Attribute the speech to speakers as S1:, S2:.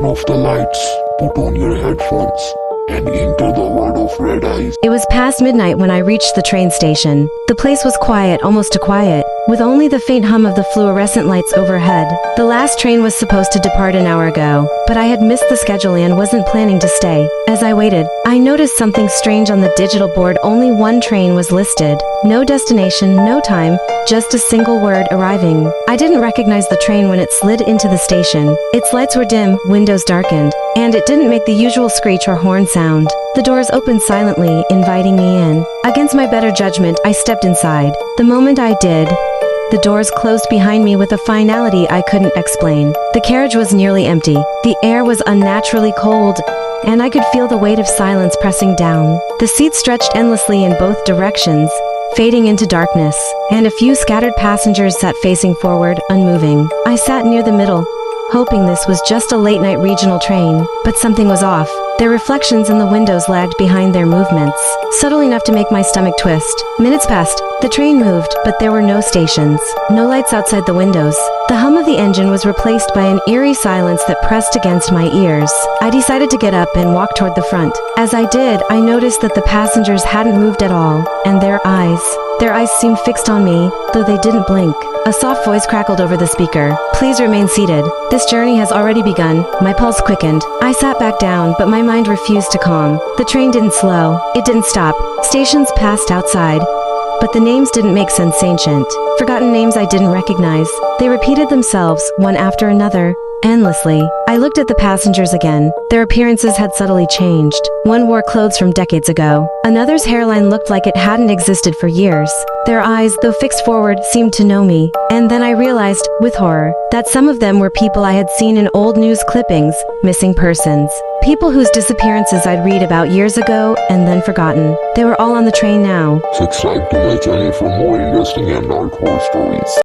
S1: Turn off the lights, put on your headphones, and enter the world of red eyes.
S2: It was past midnight when I reached the train station. The place was quiet, almost too quiet, with only the faint hum of the fluorescent lights overhead. The last train was supposed to depart an hour ago, but I had missed the schedule and wasn't planning to stay. As I waited, I noticed something strange on the digital board. Only one train was listed. No destination, no time, just a single word, arriving. I didn't recognize the train when it slid into the station. Its lights were dim, windows darkened, and it didn't make the usual screech or horn sound. The doors opened silently, inviting me in. Against my better judgment, I stepped inside. The moment I did, the doors closed behind me with a finality I couldn't explain. The carriage was nearly empty. The air was unnaturally cold, and I could feel the weight of silence pressing down. The seats stretched endlessly in both directions, fading into darkness, and a few scattered passengers sat facing forward, unmoving. I sat near the middle, hoping this was just a late-night regional train, but something was off. Their reflections in the windows lagged behind their movements, subtle enough to make my stomach twist. Minutes passed. The train moved, but there were no stations, no lights outside the windows. The hum of the engine was replaced by an eerie silence that pressed against my ears. I decided to get up and walk toward the front. As I did, I noticed that the passengers hadn't moved at all, and their eyes seemed fixed on me, though they didn't blink. A soft voice crackled over the speaker. "Please remain seated. This journey has already begun." My pulse quickened. I sat back down, but my mind refused to calm. The train didn't slow. It didn't stop. Stations passed outside, but the names didn't make sense. Ancient, forgotten names I didn't recognize. They repeated themselves, one after another, endlessly. I looked at the passengers again. Their appearances had subtly changed. One wore clothes from decades ago. Another's hairline looked like it hadn't existed for years. Their eyes, though fixed forward, seemed to know me. And then I realized, with horror, that some of them were people I had seen in old news clippings, missing persons. People whose disappearances I'd read about years ago and then forgotten. They were all on the train now.
S1: Subscribe to my channel for more interesting and dark horror stories.